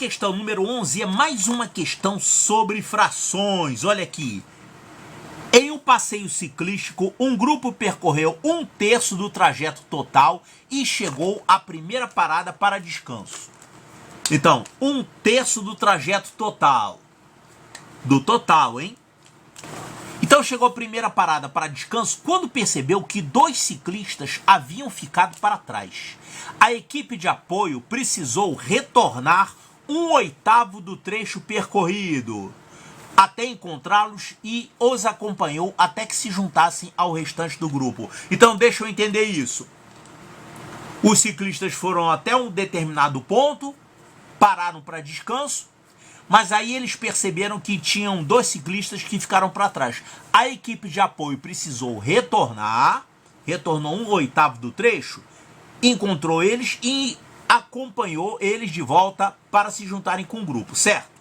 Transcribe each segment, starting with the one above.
questão número 11 é mais uma questão sobre frações. Olha aqui. Em um passeio ciclístico, um grupo percorreu 1/3 do trajeto total e chegou à primeira parada para descanso. Então, 1/3 do trajeto total. Do total, hein? Então chegou a primeira parada para descanso quando percebeu que 2 ciclistas haviam ficado para trás. A equipe de apoio precisou retornar 1/8 do trecho percorrido até encontrá-los e os acompanhou até que se juntassem ao restante do grupo. Então deixa eu entender isso. Os ciclistas foram até um determinado ponto, pararam para descanso, mas aí eles perceberam que tinham 2 ciclistas que ficaram para trás. A equipe de apoio precisou retornou 1/8 do trecho, encontrou eles e acompanhou eles de volta para se juntarem com o grupo, certo?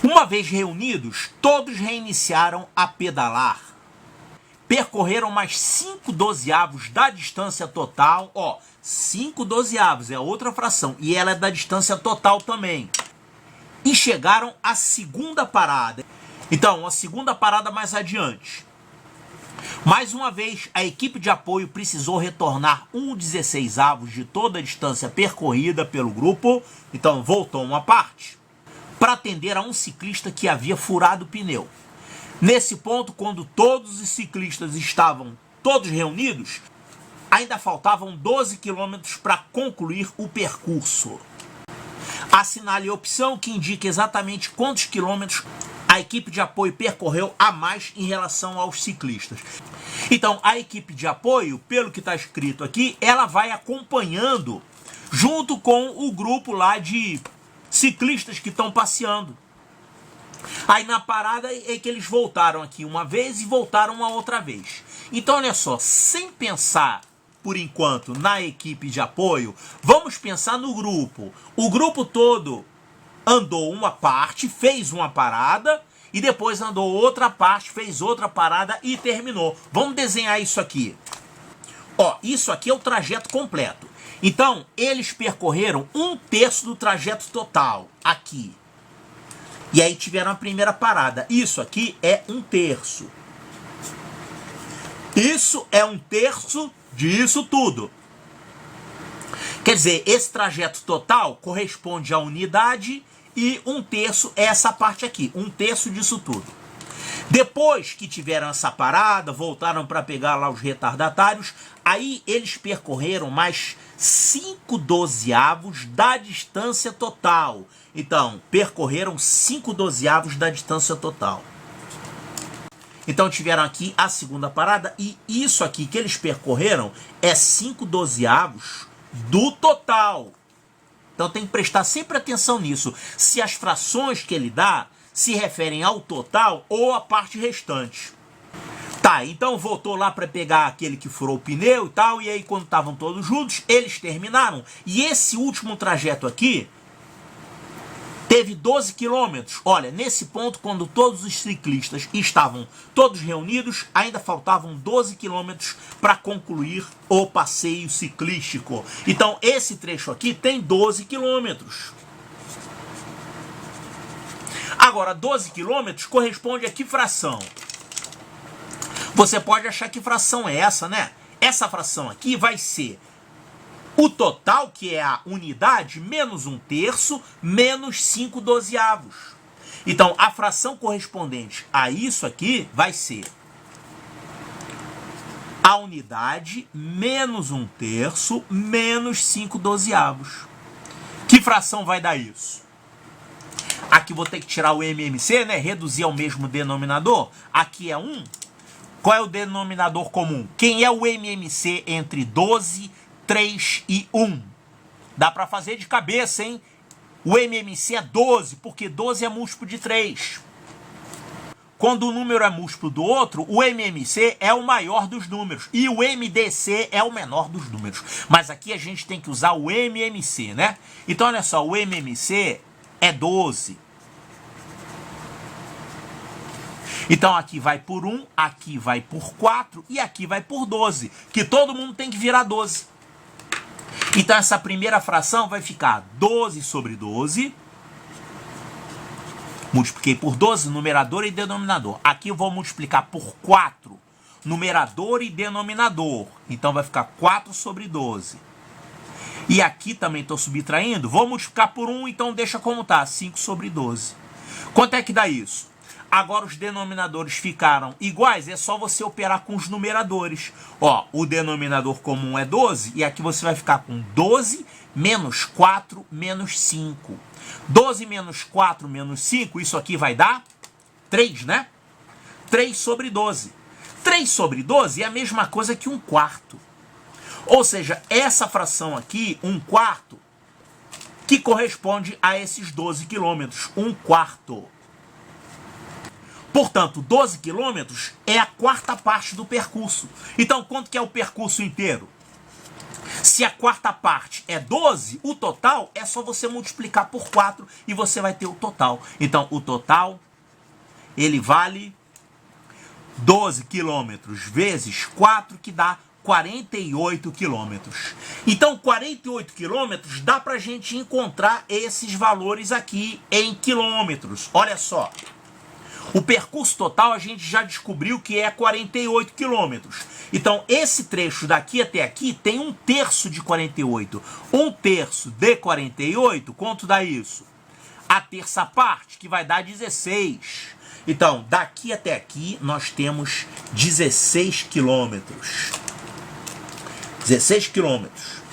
Uma vez reunidos, todos reiniciaram a pedalar. Percorreram mais 5/12 da distância total. 5/12 é outra fração e ela é da distância total também. E chegaram à segunda parada. Então, a segunda parada mais adiante. Mais uma vez, a equipe de apoio precisou retornar 1/16 de toda a distância percorrida pelo grupo. Então, voltou uma parte para atender a um ciclista que havia furado o pneu. Nesse ponto, quando todos os ciclistas estavam todos reunidos, ainda faltavam 12 quilômetros para concluir o percurso. Assinale a opção que indica exatamente quantos quilômetros a equipe de apoio percorreu a mais em relação aos ciclistas. Então, a equipe de apoio, pelo que está escrito aqui, ela vai acompanhando junto com o grupo lá de ciclistas que estão passeando. Aí na parada é que eles voltaram aqui uma vez e voltaram uma outra vez. Então olha só, sem pensar por enquanto na equipe de apoio, vamos pensar no grupo. O grupo todo andou uma parte, fez uma parada e depois andou outra parte, fez outra parada e terminou. Vamos desenhar isso aqui. Isso aqui é o trajeto completo. Então, eles percorreram 1/3 do trajeto total, aqui. E aí tiveram a primeira parada. Isso aqui é 1/3. Isso é 1/3 disso tudo. Quer dizer, esse trajeto total corresponde à unidade e 1/3 é essa parte aqui, 1/3 disso tudo. Depois que tiveram essa parada, voltaram para pegar lá os retardatários, aí eles percorreram mais 5/12 da distância total. Então, percorreram 5/12 da distância total. Então, tiveram aqui a segunda parada e isso aqui que eles percorreram é 5/12 do total. Então, tem que prestar sempre atenção nisso. Se as frações que ele dá se referem ao total ou à parte restante. Tá, então voltou lá para pegar aquele que furou o pneu e tal, e aí quando estavam todos juntos, eles terminaram. E esse último trajeto aqui teve 12 quilômetros. Olha, nesse ponto, quando todos os ciclistas estavam todos reunidos, ainda faltavam 12 quilômetros para concluir o passeio ciclístico. Então, esse trecho aqui tem 12 quilômetros. Agora, 12 quilômetros corresponde a que fração? Você pode achar que fração é essa, né? Essa fração aqui vai ser o total, que é a unidade, menos 1/3, menos 5/12. Então, a fração correspondente a isso aqui vai ser a unidade menos 1/3, menos 5/12. Que fração vai dar isso? Aqui vou ter que tirar o MMC, né? Reduzir ao mesmo denominador. Aqui é 1. Qual é o denominador comum? Quem é o MMC entre 12, 3 e 1? Dá para fazer de cabeça, hein? O MMC é 12, porque 12 é múltiplo de 3. Quando o número é múltiplo do outro, o MMC é o maior dos números e o MDC é o menor dos números. Mas aqui a gente tem que usar o MMC, né? Então, olha só, o MMC é 12. Então aqui vai por 1, aqui vai por 4 e aqui vai por 12. Que todo mundo tem que virar 12. Então essa primeira fração vai ficar 12 sobre 12. Multipliquei por 12, numerador e denominador. Aqui eu vou multiplicar por 4, numerador e denominador. Então vai ficar 4 sobre 12. E aqui também estou subtraindo. Vou multiplicar por 1, então deixa como está, 5 sobre 12. Quanto é que dá isso? Agora os denominadores ficaram iguais, é só você operar com os numeradores. Ó, o denominador comum é 12, e aqui você vai ficar com 12 menos 4 menos 5. 12 menos 4 menos 5, isso aqui vai dar 3, né? 3 sobre 12. 3 sobre 12 é a mesma coisa que 1/4. Ou seja, essa fração aqui, 1/4, que corresponde a esses 12 quilômetros, 1/4. Portanto, 12 quilômetros é a quarta parte do percurso. Então, quanto que é o percurso inteiro? Se a quarta parte é 12, o total é só você multiplicar por 4 e você vai ter o total. Então, o total, ele vale 12 quilômetros vezes 4, que dá 48 quilômetros. Então, 48 quilômetros dá para a gente encontrar esses valores aqui em quilômetros. Olha só. O percurso total a gente já descobriu que é 48 quilômetros. Então, esse trecho daqui até aqui tem 1/3 de 48. 1/3 de 48, quanto dá isso? A terça parte, que vai dar 16. Então, daqui até aqui, nós temos 16 quilômetros. 16 quilômetros.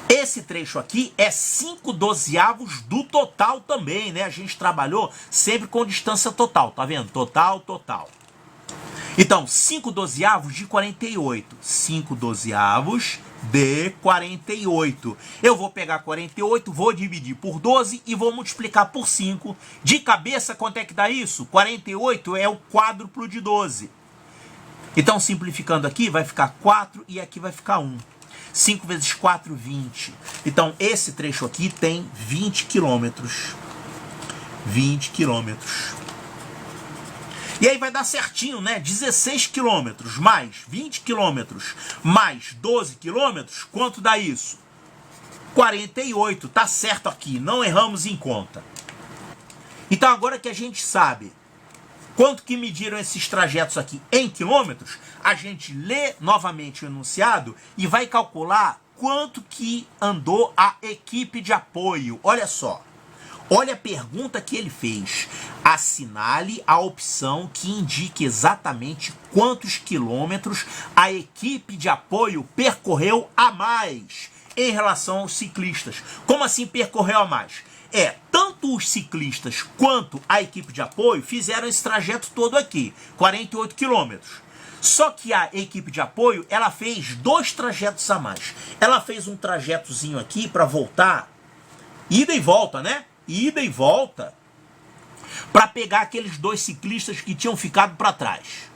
Esse trecho aqui é 5/12 do total também, né? A gente trabalhou sempre com distância total, tá vendo? Total, total. Então, 5/12 de 48. 5/12 de 48. Eu vou pegar 48, vou dividir por 12 e vou multiplicar por 5. De cabeça, quanto é que dá isso? 48 é o quádruplo de 12. Então, simplificando aqui, vai ficar 4 e aqui vai ficar 1. 5 vezes 4, 20. Então, esse trecho aqui tem 20 quilômetros. 20 quilômetros. E aí vai dar certinho, né? 16 quilômetros mais 20 quilômetros mais 12 quilômetros. Quanto dá isso? 48. Tá certo aqui. Não erramos em conta. Então, agora que a gente sabe quanto que mediram esses trajetos aqui em quilômetros, a gente lê novamente o enunciado e vai calcular quanto que andou a equipe de apoio. Olha só. Olha a pergunta que ele fez. Assinale a opção que indique exatamente quantos quilômetros a equipe de apoio percorreu a mais em relação aos ciclistas. Como assim percorreu a mais? Tanto os ciclistas quanto a equipe de apoio fizeram esse trajeto todo aqui, 48 quilômetros. Só que a equipe de apoio, ela fez 2 trajetos a mais. Ela fez um trajetozinho aqui para voltar, ida e volta, né? Ida e volta, para pegar aqueles 2 ciclistas que tinham ficado para trás.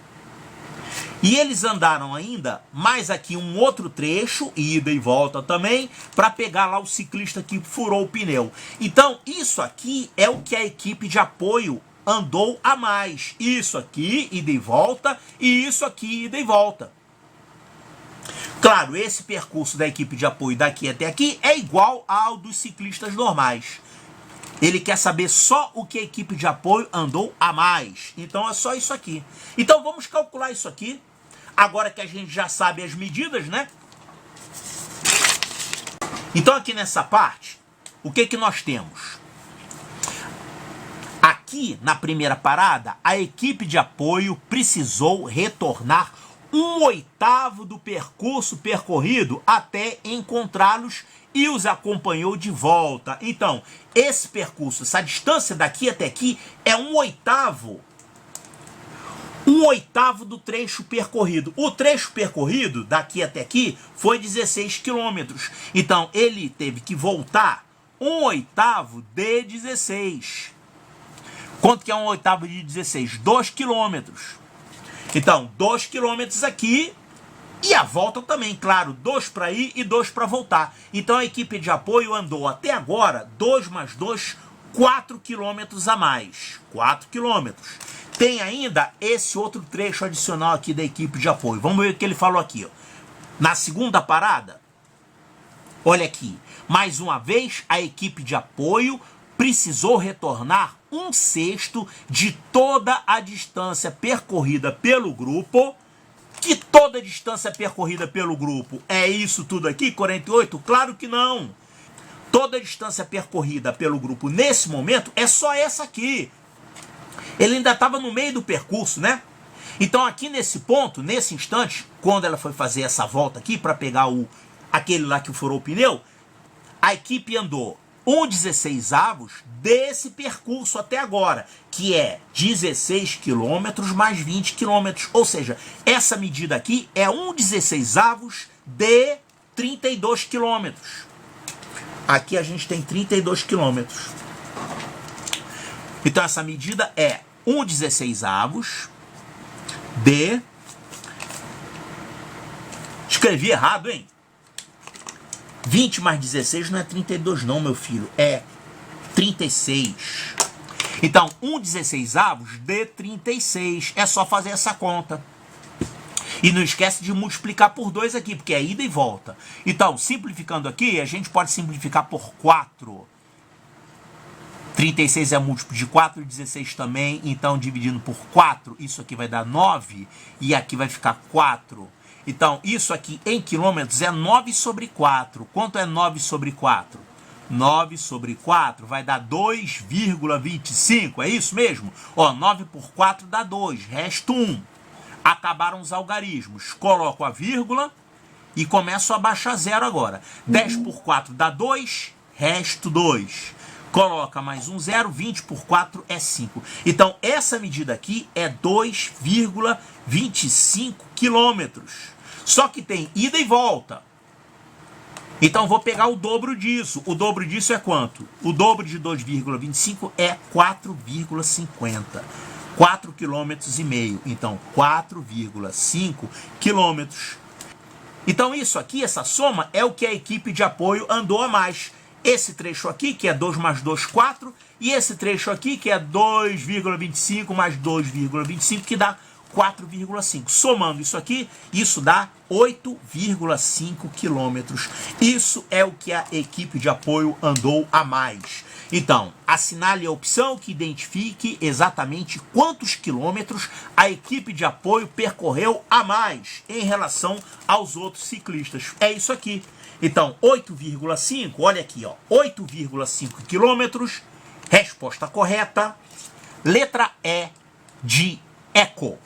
E eles andaram ainda mais aqui um outro trecho, ida e volta também, para pegar lá o ciclista que furou o pneu. Então, isso aqui é o que a equipe de apoio andou a mais. Isso aqui, ida e volta, e isso aqui, ida e volta. Claro, esse percurso da equipe de apoio daqui até aqui é igual ao dos ciclistas normais. Ele quer saber só o que a equipe de apoio andou a mais. Então, é só isso aqui. Então, vamos calcular isso aqui. Agora que a gente já sabe as medidas, né? Então, aqui nessa parte, o que nós temos? Aqui, na primeira parada, a equipe de apoio precisou retornar 1/8 do percurso percorrido até encontrá-los e os acompanhou de volta. Então, esse percurso, essa distância daqui até aqui é 1/8 do trecho percorrido. O trecho percorrido daqui até aqui foi 16 quilômetros. Então, ele teve que voltar 1/8 de 16. Quanto que é 1/8 de 16? 2 quilômetros. Então, 2 quilômetros aqui e a volta também, claro. 2 para ir e 2 para voltar. Então, a equipe de apoio andou até agora 2 mais 2, 4 quilômetros a mais. 4 quilômetros. Tem ainda esse outro trecho adicional aqui da equipe de apoio. Vamos ver o que ele falou aqui. Ó. Na segunda parada, Olha aqui, mais uma vez a equipe de apoio precisou retornar 1/6 de toda a distância percorrida pelo grupo. Que toda a distância percorrida pelo grupo é isso tudo aqui, 48? Claro que não. Toda a distância percorrida pelo grupo nesse momento é só essa aqui. Ele ainda estava no meio do percurso, né? Então aqui nesse ponto, nesse instante, quando ela foi fazer essa volta aqui para pegar aquele lá que furou o pneu, a equipe andou 1/16 desse percurso até agora, que é 16 km mais 20 km. Ou seja, essa medida aqui é 1/16 de 32 km. Aqui a gente tem 32 km. Então essa medida é 1/16 de... Escrevi errado, hein? 20 mais 16 não é 32 não, meu filho. É 36. Então, 1/16 de 36. É só fazer essa conta. E não esquece de multiplicar por 2 aqui, porque é ida e volta. Então, simplificando aqui, a gente pode simplificar por 4. 36 é múltiplo de 4, 16 também. Então, dividindo por 4, isso aqui vai dar 9. E aqui vai ficar 4. Então, isso aqui em quilômetros é 9/4. Quanto é 9/4? 9/4 vai dar 2,25. É isso mesmo? Ó, 9 por 4 dá 2. Resta 1. Acabaram os algarismos. Coloco a vírgula e começo a baixar 0 agora. 10 por 4 dá 2. Resto 2. Coloca mais um 0. 20 por 4 é 5. Então, essa medida aqui é 2,25 quilômetros. Só que tem ida e volta. Então, vou pegar o dobro disso. O dobro disso é quanto? O dobro de 2,25 é 4,50. 4,5 km. Então, 4,5 quilômetros. Então, isso aqui, essa soma, é o que a equipe de apoio andou a mais. Esse trecho aqui, que é 2 mais 2, 4. E esse trecho aqui, que é 2,25 mais 2,25, que dá 4,5. Somando isso aqui, isso dá 8,5 quilômetros. Isso é o que a equipe de apoio andou a mais. Então, assinale a opção que identifique exatamente quantos quilômetros a equipe de apoio percorreu a mais em relação aos outros ciclistas. É isso aqui. Então, 8,5, olha aqui, ó, 8,5 quilômetros. Resposta correta. Letra E de Eco.